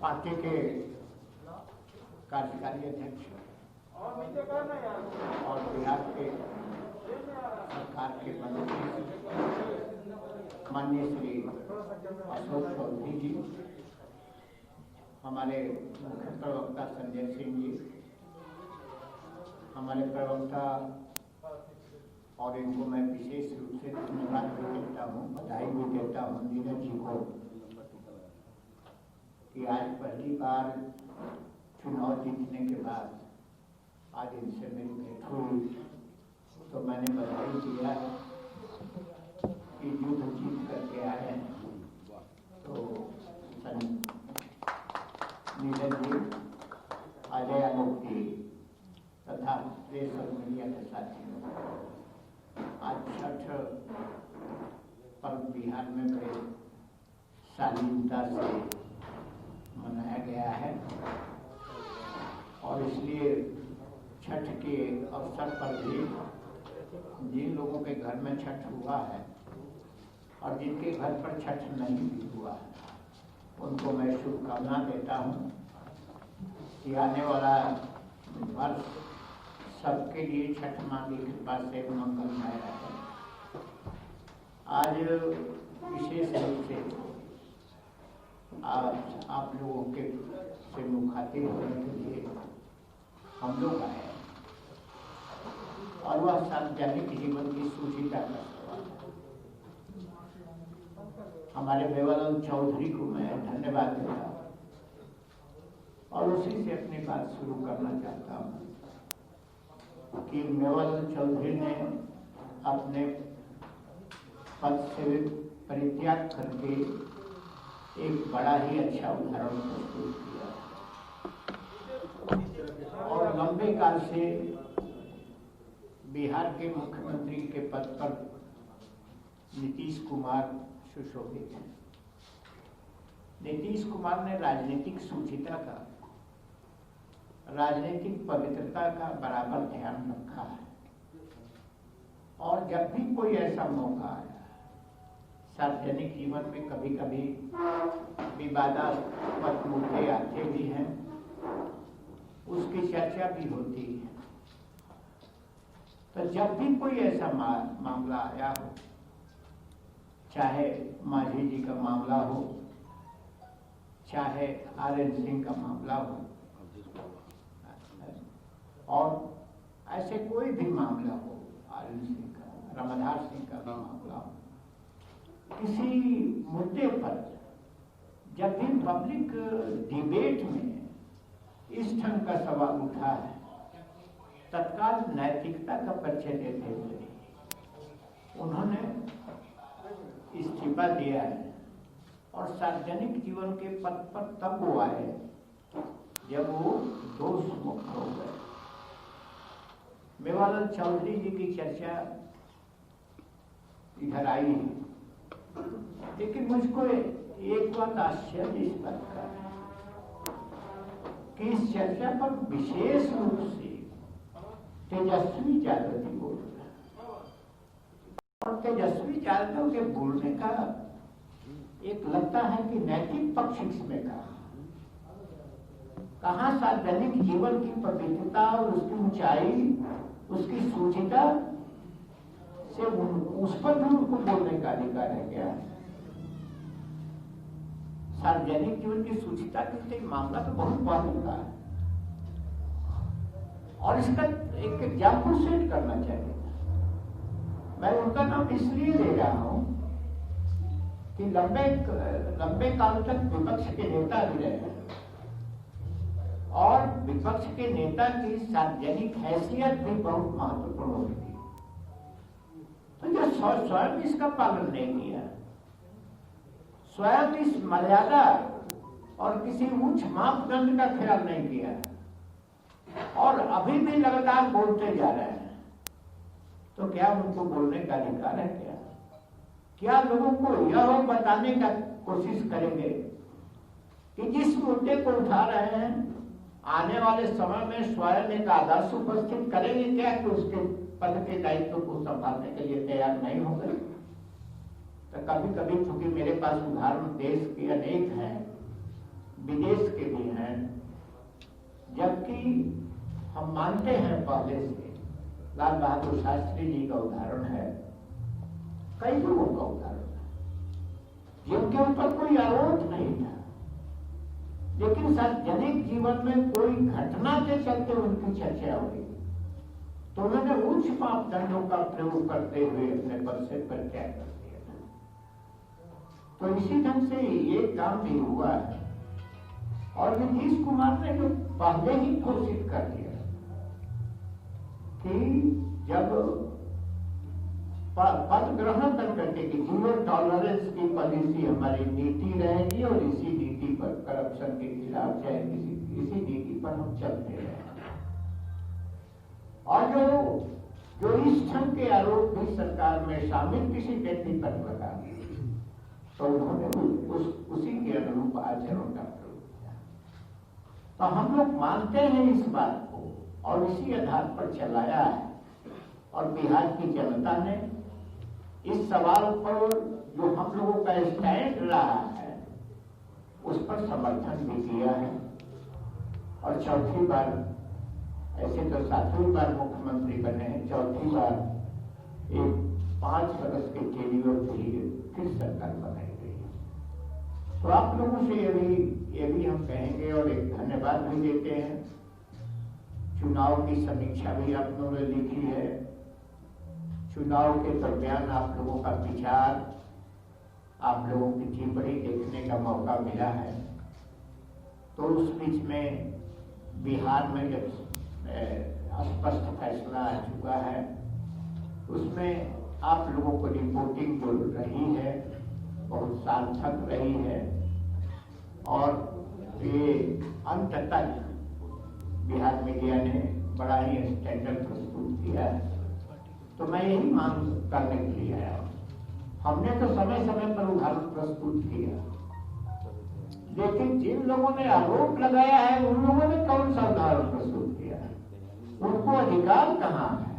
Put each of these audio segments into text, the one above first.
Party के कार्यकारी अध्यक्ष और बिहार के सरकार के मंत्री माननीय श्री अशोक चौधरी जी, हमारे मुख्य प्रवक्ता संजय सिंह जी, हमारे प्रवक्ता, और इनको मैं विशेष रूप से धन्यवाद भी देता हूँ, बधाई भी देता हूँ नीरज जी को कि आज पहली बार चुनाव जीतने के बाद आज इनसे मेरी भेंट हुई, तो मैंने बधाई दिया कि युद्ध जीत करके आए हैं। तो नीरज जी, अजय मुक्ति तथा प्रेस और मीडिया के साथियों, आज छठ पर्व बिहार में बड़े शालीनता से मनाया गया है और इसलिए छठ के अवसर पर भी जिन लोगों के घर में छठ हुआ है और जिनके घर पर छठ नहीं भी हुआ है, उनको मैं शुभकामना देता हूँ कि आने वाला वर्ष सबके लिए छठ माँ की कृपा से मंगलमय रहे। आज विशेष रूप से आज आप लोगों के से मुखातिब होने के लिए हम लोग आए और वह सार्वजनिक जीवन की सुचिता का सवाल है। हमारे मेवालाल चौधरी को मैं धन्यवाद देता हूँ और उसी से अपनी बात शुरू करना चाहता हूँ कि मेवालाल चौधरी ने अपने पद से परित्याग करके एक बड़ा ही अच्छा उदाहरण प्रस्तुत किया और लंबे काल से बिहार के मुख्यमंत्री के पद पर नीतीश कुमार सुशोभित हैं। नीतीश कुमार ने राजनीतिक शुचिता का, राजनीतिक पवित्रता का बराबर ध्यान रखा है और जब भी कोई ऐसा मौका आया, सार्वजनिक जीवन में कभी कभी विवादास्पद मुद्दे आते भी हैं, उसकी चर्चा भी होती है, तो जब भी कोई ऐसा मामला आया हो, चाहे माझी जी का मामला हो, चाहे आर.एन. सिंह का मामला हो, और ऐसे कोई भी मामला हो, आर.एन. सिंह का, रामधार सिंह का भी मामला हो, किसी मुद्दे पर जब भी पब्लिक डिबेट में इस ढंग का सवाल उठा है, तत्काल नैतिकता का परिचय देते हुए उन्होंने इस्तीफा दिया है और सार्वजनिक जीवन के पद पर तब वो आए जब वो दोष मुक्त हो गए। मेवालाल चौधरी जी की चर्चा इधर आई है, लेकिन मुझको एक बात आश्चर्य इस बात का है कि इस चर्चा पर विशेष रूप से तेजस्वी यादव जी बोल रहे हैं और तेजस्वी यादव के बोलने का एक लगता है कि नैतिक पक्ष इसमें कहाँ सार्वजनिक जीवन की पवित्रता और उसकी ऊंचाई, उसकी सूचिता से उस पर भी उनको बोलने का अधिकार है क्या? सार्वजनिक जीवन की सूचिता के मामला तो बहुत पहले का है और इसका एक एग्जाम्पल सेट करना चाहिए। मैं उनका नाम इसलिए ले रहा हूं कि लंबे काल तक विपक्ष के नेता भी रहे और विपक्ष के नेता की सार्वजनिक हैसियत भी बहुत महत्वपूर्ण होती है। तो जो स्वयं इसका पालन नहीं किया, स्वयं इस मर्यादा और किसी उच्च मापदंड का ख्याल नहीं किया और अभी भी लगातार बोलते जा रहे हैं, तो क्या उनको बोलने का अधिकार है क्या? क्या लोगों को यह बताने का कोशिश करेंगे कि जिस मुद्दे को उठा रहे हैं आने वाले समय में स्वयं एक आदर्श उपस्थित करेंगे क्या कि उसके पद के दायित्व को संभालने के लिए तैयार नहीं हो गए? तो कभी कभी चूंकि मेरे पास उदाहरण देश के अनेक हैं, विदेश के भी हैं, जबकि हम मानते हैं पहले से लाल बहादुर शास्त्री जी का उदाहरण है, कई लोगों का उदाहरण है जिनके ऊपर कोई आरोप नहीं था, लेकिन सार्वजनिक जीवन में कोई घटना के चलते उनकी चर्चा हुई तो उन्होंने उच्च मापदंडों का प्रयोग करते हुए अपने पद से परित्याग कर दिया। तो इसी ढंग से ये काम भी हुआ है और नीतीश कुमार ने जो पहले ही घोषित कर दिया कि जब पद ग्रहण करके कि 0 टॉलरेंस की पॉलिसी हमारी नीति रहेगी और इसी नीति पर करप्शन के खिलाफ चाहे इसी नीति पर हम चलते रहेंगे। और जो इस ढंग के आरोप भी सरकार में शामिल किसी व्यक्ति पर लगा तो उन्होंने उसी के अनुरूप आचरण का प्रयोग किया। तो हम लोग मानते हैं इस बात को और इसी आधार पर चलाया है और बिहार की जनता ने इस सवाल पर जो हम लोगों का स्टैंड रहा है उस पर समर्थन भी किया है और चौथी बार, ऐसे तो 7वीं बार मुख्यमंत्री बने हैं, चौथी बार एक 5 वर्ष के टेन्योर भी फिर सरकार बनाई गई है। तो आप लोगों से ये भी हम कहेंगे और एक धन्यवाद भी देते हैं। चुनाव की समीक्षा भी आप लोगों ने लिखी है, चुनाव के दरमियान आप लोगों का विचार, आप लोगों की टिप्पणी देखने का मौका मिला है। तो उस बीच में बिहार में जब स्पष्ट फैसला आ चुका है उसमें आप लोगों को रिपोर्टिंग जो रही है बहुत सार्थक रही है और ये अंत तक बिहार मीडिया ने बड़ा ही स्टैंडर्ड प्रस्तुत किया है। तो मैं यही मांग करने के लिए आया हूँ। हमने तो समय समय पर उदाहरण प्रस्तुत किया, लेकिन जिन लोगों ने आरोप लगाया है उन लोगों ने कौन सा उदाहरण प्रस्तुत किया है? उनको अधिकार कहाँ है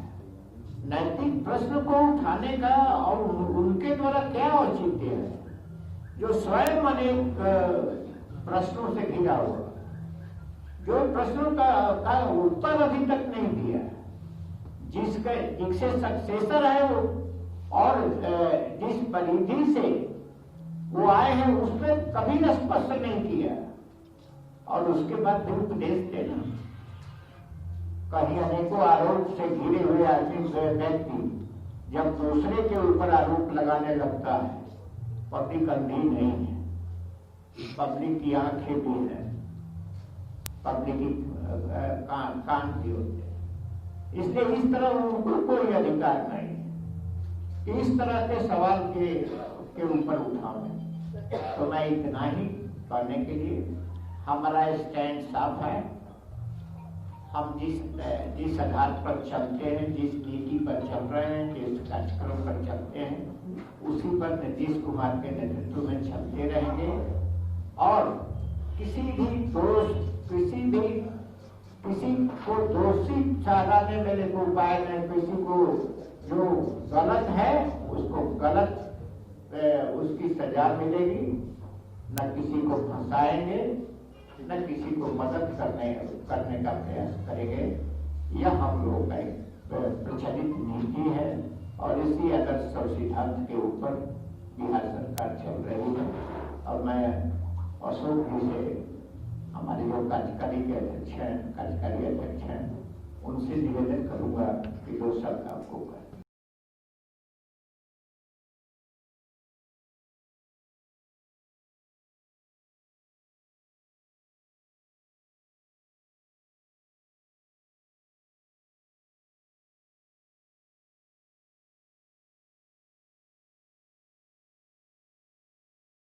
नैतिक प्रश्न को उठाने का और उनके द्वारा क्या औचित्य है जो स्वयं अनेक प्रश्नों से घिरा हुआ, जो प्रश्नों का उत्तर अभी तक नहीं दिया, जिससे सक्सेसर है वो और जिस परिधि से वो आए हैं उसमें कभी स्पष्ट नहीं किया और उसके बाद भी उपदेश देना। कहीं अनेकों आरोप से घिरे हुए व्यक्ति जब दूसरे के ऊपर आरोप लगाने लगता है, पब्लिक अंधी नहीं है, पब्लिक की आंखें भी है, पब्लिक की कान भी होते हैं, इसलिए इस तरह उनको कोई अधिकार नहीं है कि इस तरह के सवाल के ऊपर उठावे। तो मैं इतना ही कहने के लिए हमारा स्टैंड साफ है। हम जिस आधार पर चलते हैं, जिस नीति पर चल रहे हैं, जिस कार्यक्रम पर चलते हैं, उसी पर नीतीश कुमार के नेतृत्व में चलते रहेंगे और किसी को दोषी ठहराने में लेकिन उपाय नहीं, किसी को जो गलत है उसको गलत उसकी सजा मिलेगी, न किसी को फंसाएंगे न किसी को मदद करने का प्रयास करेंगे। यह हम लोगों का एक प्रचलित नीति है और इसी आदर्श और सिद्धांत के ऊपर बिहार सरकार चल रही है। और मैं अशोक जी से, हमारे जो कार्यकारी अध्यक्ष हैं, उनसे निवेदन करूंगा कि 2 शब्द आपको करें।